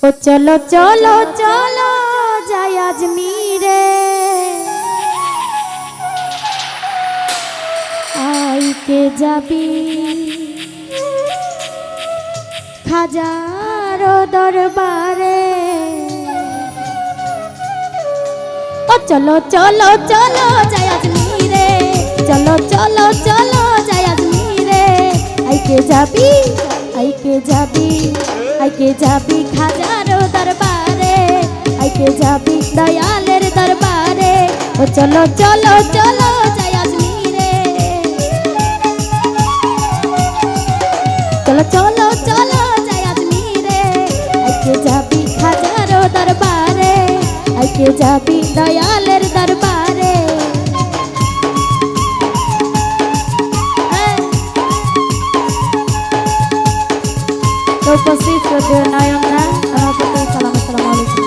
ও চলো চলো চলো যাই আজমিরে আইকে যাবি খাজার দরবারে। ও চলো চলো চলো যাই আজমিরে, চলো চলো চলো যাই আজমিরে আইকে যাবি, আইকে যাবি, আইকে যাবি খাজার দরবারে, আইকে যাবি দয়ালের দরবারে। ও চলো চলো চলো যাই আজমিরে, চলো চলো চলো যাই আজমিরে আইকে যাবি খাজার দরবারে, আইকে যাবি দয়ালের দরবারে। তো উপস্থিত শ্রদ্ধেয় নায়করা আমার প্রতি সালাম, আসসালামু আলাইকুম।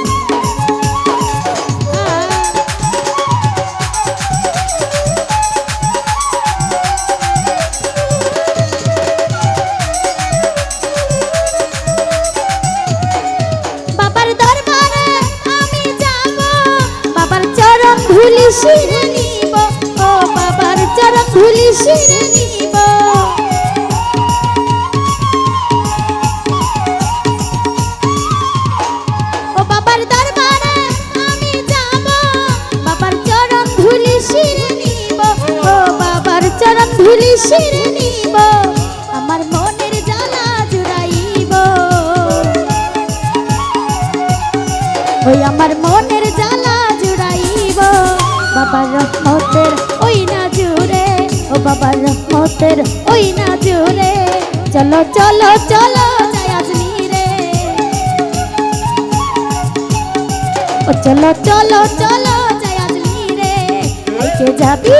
বাবার দরবারে আমি যাব, বাবার চরণ ধুলি শিরে নিব, ও বাবার চরণ ধুলি শিরে নিব। ও বাবার দরবারে আমি যাব, বাবার চরণ ধুলি শিরে নিব, ও বাবার চরণ ধুলি শিরে নিব। আমার মনের জ্বালা জুড়াইব, ওই আমার মনের জ্বালা জুড়াইব। বাবার রহমতের ওই না জুড়ে, ও বাবার রহমতের ওই না জুড়ে। চলো চলো চলো যাই আজমিরে, ও চলো চলো চলো যাই আজমিরে আইকে যাবি,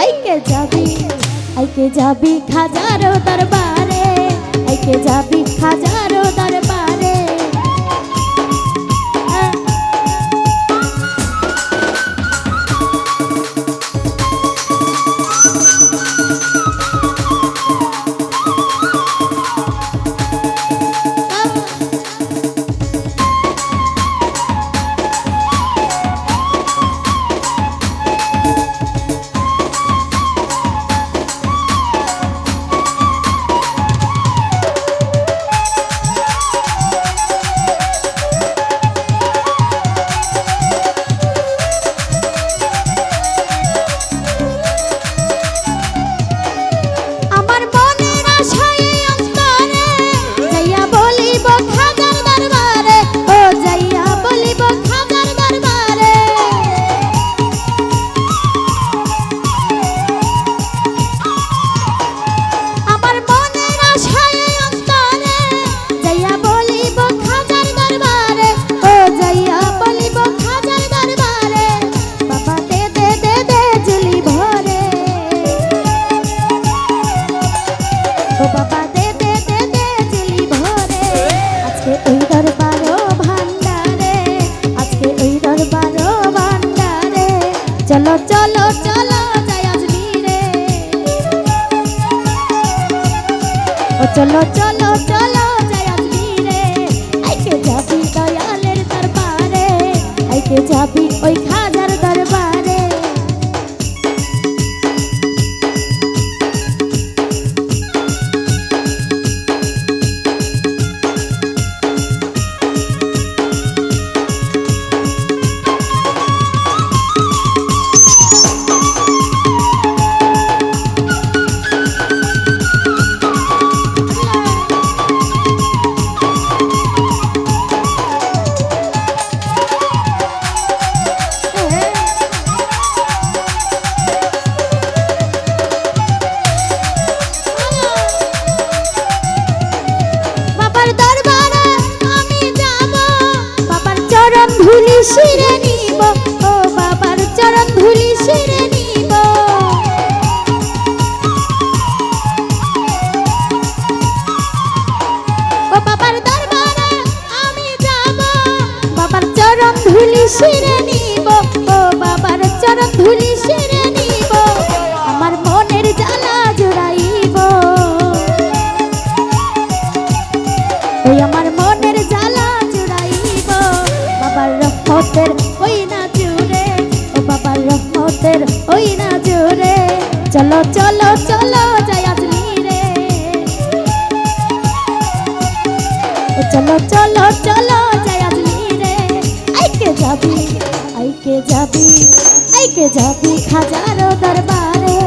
আইকে যাবি, আইকে যাবি খাজার দরবারে, আইকে যাবি খাজার দরবারে। চলো চলো চলো যাই আজমিরে, ও চলো চলো চলো যাই আজমিরে আইকে যাবি দয়ালের দরবারে, আইকে যাবি ওই খাজার দরবারে। ধুলি শিরে নিব, ও বাবার চরণ ধুলি শিরে নিব। ও বাবার দরবারে আমি যাব, বাবার চরণ ধুলি শিরে নিব, ও বাবার চরণ ধুলি শিরে নিব। আমার মনের জ্বালা জুড়াইব, ওই আমার মনের জ্বালা জুড়াইব। চলো চলো যাই আজমিরে চলো চলো চলো যাই আজমিরে আইকে যাবি আইকে যাবি আইকে যাবি খাজার দরবারে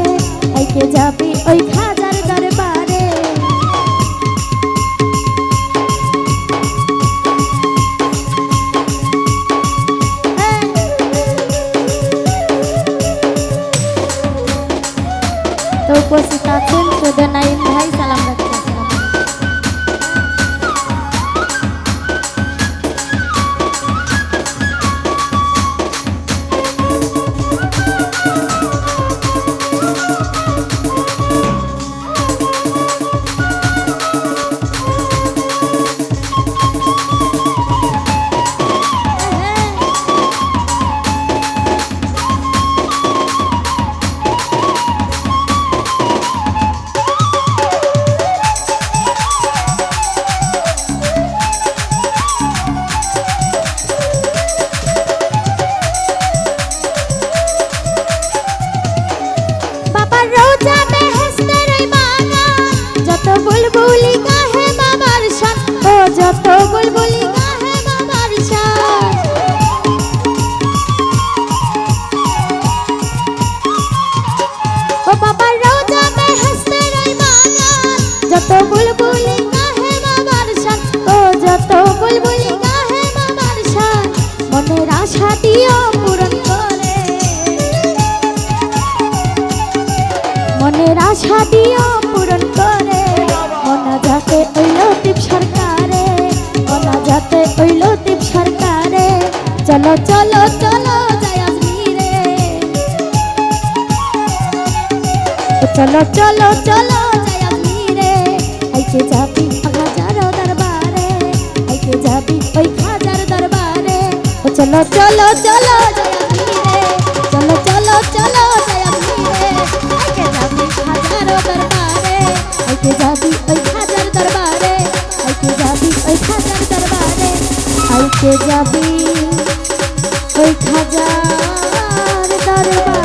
আইকে যাবি ওই খাজার দরবারে তো উপস্থিত আছেন শুধু নাইম ভাই সালাম রাখতে বুলবুলি গাহে বাবার শান ও যত বুলবুলি গাহে বাবার শান ও বাবার রওজা বেহেশতে রই বাগান যত বুলবুলি গাহে বাবার শান ও যত বুলবুলি গাহে বাবার শান মনের আশা দিও পূরণ করে মনের আশা দিও পূরণ করে যাতে ওই লতিফ সরকারে ওনা যাতে ওই লতিফ সরকারে চলো চলো চলো যাই আজমিরে চলো চলো চলো যাই আজমিরে আইকে যাবি খাজার দরবারে আইকে যাবি ওই খাজার দরবারে চলো চলো চলো যাই আজমিরে চলো চলো চলো যাই আজমিরে আইকে যাবি খাজার দরবারে আইকে যাবি ওই খাজার দরবারে আইকে যাবি ওই খাজার দরবারে আইকে যাবি ওই খাজার দরবারে